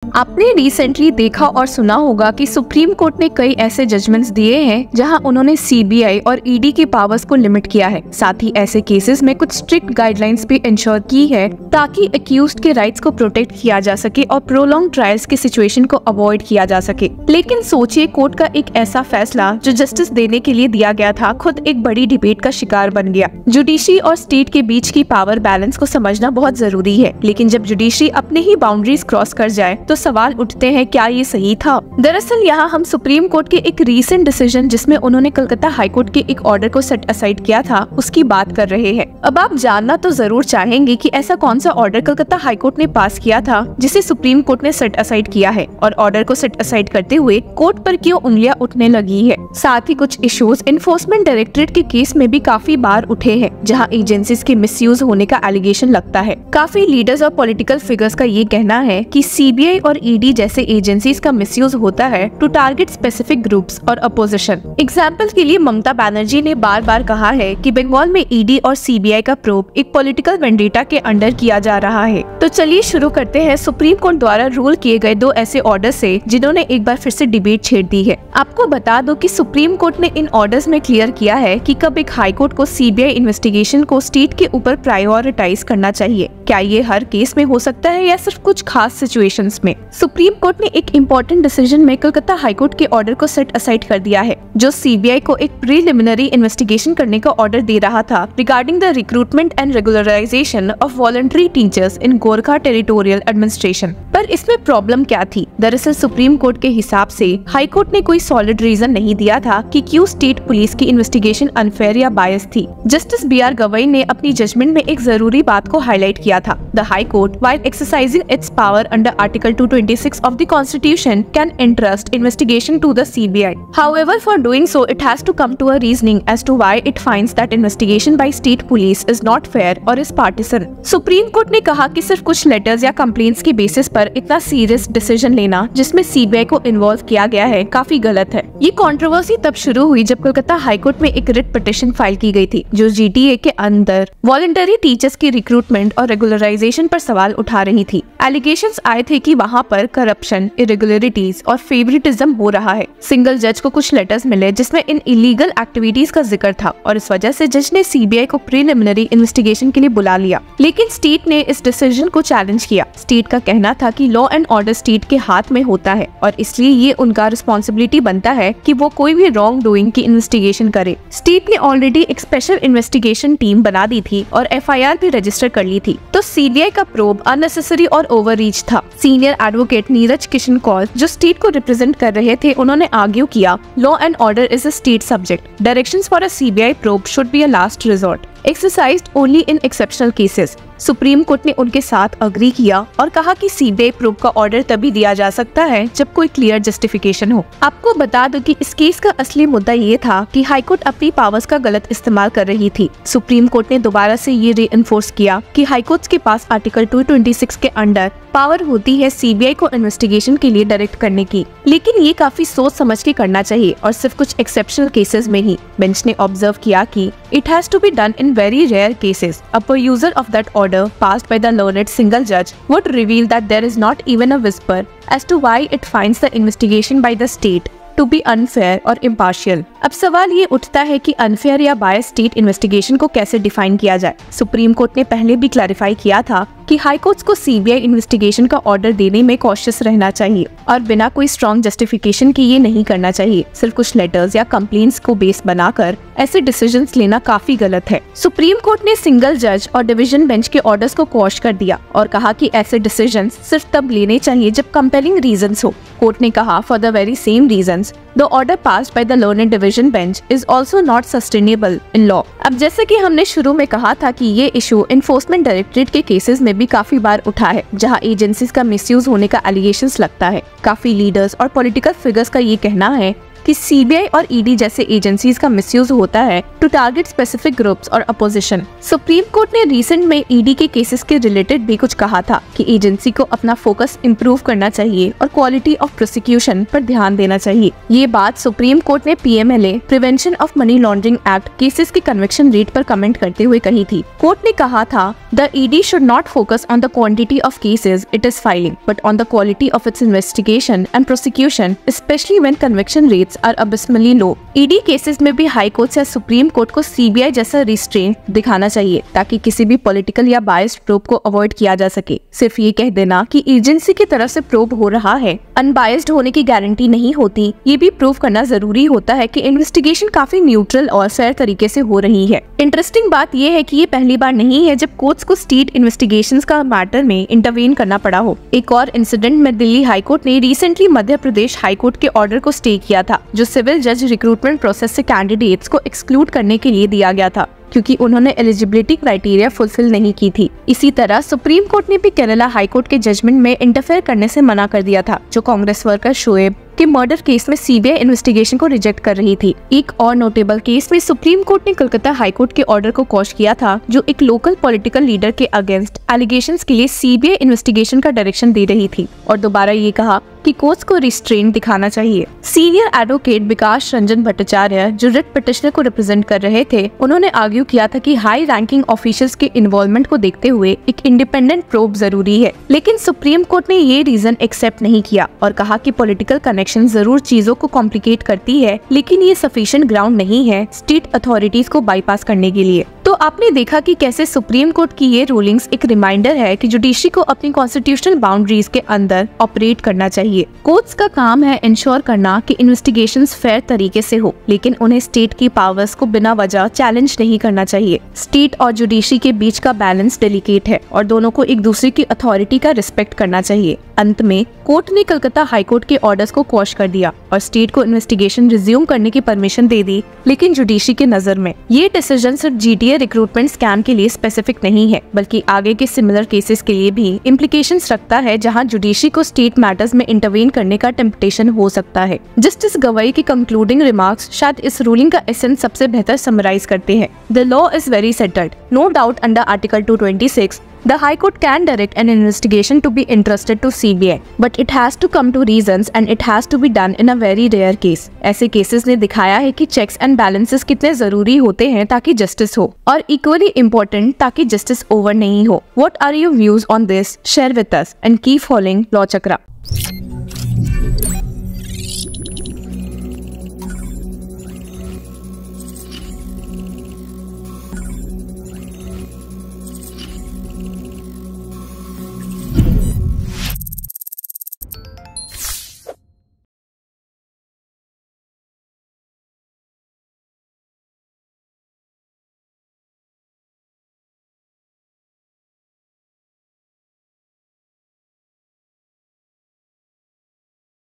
आपने रिसेंटली देखा और सुना होगा कि सुप्रीम कोर्ट ने कई ऐसे जजमेंट्स दिए हैं जहां उन्होंने सीबीआई और ईडी के पावर्स को लिमिट किया है। साथ ही ऐसे केसेस में कुछ स्ट्रिक्ट गाइडलाइंस भी इंश्योर की है ताकि अक्यूज्ड के राइट्स को प्रोटेक्ट किया जा सके और प्रोलॉन्ग ट्रायल्स की सिचुएशन को अवॉइड किया जा सके। लेकिन सोचिए, कोर्ट का एक ऐसा फैसला जो जस्टिस देने के लिए दिया गया था खुद एक बड़ी डिबेट का शिकार बन गया। जुडिशरी और स्टेट के बीच की पावर बैलेंस को समझना बहुत जरूरी है, लेकिन जब जुडिशरी अपने ही बाउंड्रीज क्रॉस कर जाए तो सवाल उठते हैं, क्या ये सही था? दरअसल यहाँ हम सुप्रीम कोर्ट के एक रीसेंट डिसीजन जिसमें उन्होंने कलकत्ता हाई कोर्ट के एक ऑर्डर को सेट असाइड किया था उसकी बात कर रहे हैं। अब आप जानना तो जरूर चाहेंगे कि ऐसा कौन सा ऑर्डर कलकत्ता हाई कोर्ट ने पास किया था जिसे सुप्रीम कोर्ट ने सेट असाइड किया है, और ऑर्डर को सेट असाइड करते हुए कोर्ट पर क्यों उंगलियां उठने लगी है। साथ ही कुछ इश्यूज इन्फोर्समेंट डायरेक्टरेट के केस में भी काफी बार उठे हैं जहाँ एजेंसीज के मिसयूज होने का एलिगेशन लगता है। काफी लीडर्स और पॉलिटिकल फिगर्स का ये कहना है कि सीबीआई और ईडी जैसे एजेंसीज का मिसयूज होता है टू टारगेट स्पेसिफिक ग्रुप्स और अपोजिशन। एग्जाम्पल के लिए ममता बनर्जी ने बार बार कहा है कि बंगाल में ईडी और सीबीआई का प्रोब एक पॉलिटिकल वेंडेटा के अंडर किया जा रहा है। तो चलिए शुरू करते हैं सुप्रीम कोर्ट द्वारा रूल किए गए दो ऐसे ऑर्डर से जिन्होंने एक बार फिर से डिबेट छेड़ दी है। आपको बता दो कि सुप्रीम कोर्ट ने इन ऑर्डर्स में क्लियर किया है कि कब एक हाई कोर्ट को सीबीआई इन्वेस्टिगेशन को स्टेट के ऊपर प्रायोरिटाइज करना चाहिए। क्या ये हर केस में हो सकता है या सिर्फ कुछ खास सिचुएशंस में? सुप्रीम कोर्ट ने एक इम्पोर्टेंट डिसीजन में कलकत्ता हाई कोर्ट के ऑर्डर को सेट असाइड कर दिया है जो सीबीआई को एक प्रीलिमिनरी इन्वेस्टिगेशन करने का ऑर्डर दे रहा था regarding the recruitment and regularization of voluntary teachers in Gorkha territorial administration. पर इसमें प्रॉब्लम क्या थी? दरअसल सुप्रीम कोर्ट के हिसाब से हाई कोर्ट ने कोई सॉलिड रीजन नहीं दिया था कि क्यों स्टेट पुलिस की इन्वेस्टिगेशन अनफेयर या बायस थी। जस्टिस बीआर गवई ने अपनी जजमेंट में एक जरूरी बात को हाईलाइट किया था। The high court while exercising it's power under article 226 of the Constitution can entrust investigation to the CBI. However, for doing so, it has to come to a reasoning as to why it finds that investigation by state police is not fair or is partisan. Supreme Court ने कहा कि सिर्फ कुछ letters या complaints के basis पर इतना serious decision लेना जिसमें सीबीआई को इन्वॉल्व किया गया है काफी गलत है। ये कंट्रोवर्सी तब शुरू हुई जब कोलकाता हाई कोर्ट में एक रिट पिटीशन फाइल की गई थी जो जीटीए के अंदर वॉलंटरी टीचर्स की रिक्रूटमेंट और रेगुलराइजेशन पर सवाल उठा रही थी। एलिगेशंस आए थे कि वहाँ पर करप्शन, इरेगुलरिटीज और फेवरेटिज्म हो रहा है। सिंगल जज को कुछ लेटर्स मिले जिसमें इन इलीगल एक्टिविटीज का जिक्र था और इस वजह से जज ने सीबीआई को प्रीलिमिनरी इन्वेस्टिगेशन के लिए बुला लिया। लेकिन स्टेट ने इस डिसीजन को चैलेंज किया। स्टेट का कहना था कि लॉ एंड ऑर्डर स्टेट के हाथ में होता है और इसलिए ये उनका रिस्पॉन्सिबिलिटी बनता है कि वो कोई भी रॉन्ग डूइंग की इन्वेस्टिगेशन करे। स्टेट ने ऑलरेडी एक स्पेशल इन्वेस्टिगेशन टीम बना दी थी और एफआईआर भी रजिस्टर कर ली थी, तो सीबीआई का प्रोब अननेसेसरी और ओवररीच था। सीनियर एडवोकेट नीरज किशन कौल जो स्टेट को रिप्रेजेंट कर रहे थे, उन्होंने आर्ग्यू किया, law and order is a state subject. Directions for a CBI probe should be a last resort, exercised only in exceptional cases. Supreme Court ने उनके साथ अग्री किया और कहा कि सीबीआई प्रोब का ऑर्डर तभी दिया जा सकता है जब कोई क्लियर जस्टिफिकेशन हो। आपको बता दो कि इस केस का असली मुद्दा ये था कि हाई कोर्ट अपनी पावर्स का गलत इस्तेमाल कर रही थी। सुप्रीम कोर्ट ने दोबारा से ये रीइंफोर्स किया कि हाई कोर्ट के पास आर्टिकल 226 के अंडर पावर होती है सीबीआई को इन्वेस्टिगेशन के लिए डायरेक्ट करने की, लेकिन ये काफी सोच समझ के करना चाहिए और सिर्फ कुछ एक्सेप्शनल केसेस में ही। बेंच ने ऑब्जर्व किया कि it has to be done in very rare cases. A perusal of that order passed by the learned single judge would reveal that there is not even a whisper as to why it finds the investigation by the state to be unfair or impartial. अब सवाल ये उठता है कि unfair या बायस state investigation को कैसे define किया जाए। सुप्रीम कोर्ट ने पहले भी क्लैरिफाई किया था कि हाई कोर्ट्स को सीबीआई इन्वेस्टिगेशन का ऑर्डर देने में कॉशियस रहना चाहिए और बिना कोई स्ट्रॉन्ग जस्टिफिकेशन के ये नहीं करना चाहिए। सिर्फ कुछ लेटर्स या कंप्लेंट्स को बेस बनाकर ऐसे डिसीजंस लेना काफी गलत है। सुप्रीम कोर्ट ने सिंगल जज और डिवीजन बेंच के ऑर्डर्स को क्वॉश कर दिया और कहा कि ऐसे डिसीजंस सिर्फ तब लेने चाहिए जब कंपेलिंग रीजंस हो। कोर्ट ने कहा, for the very same reasons the order passed by the learned division bench is also not sustainable in law. अब जैसे कि हमने शुरू में कहा था कि ये इशू इन्फोर्समेंट डायरेक्टरेट के केसेस में भी काफी बार उठा है जहां एजेंसीज का मिसयूज होने का एलिगेशंस लगता है। काफी लीडर्स और पॉलिटिकल फिगर्स का ये कहना है कि सीबीआई और ईडी जैसे एजेंसीज का मिसयूज होता है टू टारगेट स्पेसिफिक ग्रुप्स और अपोजिशन। सुप्रीम कोर्ट ने रिसेंट में ईडी के केसेस के रिलेटेड भी कुछ कहा था कि एजेंसी को अपना फोकस इम्प्रूव करना चाहिए और क्वालिटी ऑफ प्रोसिक्यूशन पर ध्यान देना चाहिए। ये बात सुप्रीम कोर्ट ने PMLA Prevention of Money Laundering Act cases के कन्विक्शन रेट पर कमेंट करते हुए कही थी। कोर्ट ने कहा था, the ED should not focus on the quantity of cases it is filing but on the quality of its investigation and prosecution, especially when conviction rates are abysmally low. ED cases में भी High Court या Supreme Court को CBI जैसा restraint दिखाना चाहिए ताकि किसी भी पॉलिटिकल या बायस्ड प्रोब को अवॉइड किया जा सके। सिर्फ ये कह देना कि एजेंसी की तरफ से प्रोब हो रहा है अनबायस्ड होने की गारंटी नहीं होती। ये भी प्रूव करना जरूरी होता है कि इन्वेस्टिगेशन काफी न्यूट्रल और फेयर तरीके से हो रही है। इंटरेस्टिंग बात यह है कि ये पहली बार नहीं है जब कोर्ट्स को स्टेट इन्वेस्टिगेशंस का मैटर में इंटरवेन करना पड़ा हो। एक और इंसिडेंट में दिल्ली हाई कोर्ट ने recently Madhya Pradesh high court के ऑर्डर को स्टे किया था, जो सिविल जज रिक्रूटमेंट प्रोसेस से कैंडिडेट्स को एक्सक्लूड करने के लिए दिया गया था क्योंकि उन्होंने एलिजिबिलिटी क्राइटेरिया फुलफिल नहीं की थी। इसी तरह सुप्रीम कोर्ट ने भी केरला हाई कोर्ट के जजमेंट में इंटरफेयर करने से मना कर दिया था, जो कांग्रेस वर्कर शोएब के मर्डर केस में सीबीआई इन्वेस्टिगेशन को रिजेक्ट कर रही थी। एक और नोटेबल केस में सुप्रीम कोर्ट ने कलकत्ता हाई कोर्ट के ऑर्डर को क्वॉश किया था, जो एक लोकल पॉलिटिकल लीडर के अगेंस्ट एलिगेशंस के लिए सीबीआई इन्वेस्टिगेशन का डायरेक्शन दे रही थी और दोबारा ये कहा कि कोर्ट्स को रिस्ट्रेंट दिखाना चाहिए। सीनियर एडवोकेट विकास रंजन भट्टाचार्य, जो रिट पिटिशनर को रिप्रेजेंट कर रहे थे, उन्होंने आर्ग्यू किया था कि हाई रैंकिंग ऑफिशियल्स के इन्वॉल्वमेंट को देखते हुए एक इंडिपेंडेंट प्रोब जरूरी है, लेकिन सुप्रीम कोर्ट ने ये रीजन एक्सेप्ट नहीं किया और कहा कि पॉलिटिकल कनेक्शन जरूर चीजों को कॉम्प्लिकेट करती है, लेकिन ये सफिशिएंट ग्राउंड नहीं है स्टेट अथॉरिटीज को बाईपास करने के लिए। तो आपने देखा कि कैसे सुप्रीम कोर्ट की ये रूलिंग्स एक रिमाइंडर है कि जुडिशरी को अपनी कॉन्स्टिट्यूशनल बाउंड्रीज के अंदर ऑपरेट करना चाहिए। कोर्ट्स का काम है इंश्योर करना कि इन्वेस्टिगेशंस फेयर तरीके से हो, लेकिन उन्हें स्टेट की पावर्स को बिना वजह चैलेंज नहीं करना चाहिए। स्टेट और जुडिशरी के बीच का बैलेंस डेलिकेट है और दोनों को एक दूसरे की अथॉरिटी का रिस्पेक्ट करना चाहिए। अंत में कोर्ट ने कलकत्ता हाई कोर्ट के ऑर्डर्स को क्वॉश कर दिया और स्टेट को इन्वेस्टिगेशन रिज्यूम करने की परमिशन दे दी, लेकिन जुडिशरी के नजर में ये डिसीजन सिर्फ जीटीए रिक्रूटमेंट स्कैम के लिए स्पेसिफिक नहीं है, बल्कि आगे के सिमिलर केसेस के लिए भी इम्प्लीकेशंस रखता है, जहां जुडिशरी को स्टेट मैटर्स में इंटरवेन करने का टेम्पटेशन हो सकता है। जस्टिस गवाई की कंक्लूडिंग रिमार्क्स शायद इस रूलिंग का एसेंस सबसे बेहतर समराइज करते हैं। The law is very settled, no doubt under article 226 the High Court can direct an investigation to be entrusted to CBI, but it has to come to reasons and it has to be done in a very rare case. ऐसे cases ने दिखाया है कि checks and balances कितने जरूरी होते हैं ताकि जस्टिस हो, और इक्वली इम्पोर्टेंट ताकि जस्टिस ओवर नहीं हो। What are your views on this? Share with us and keep following Law Chakra.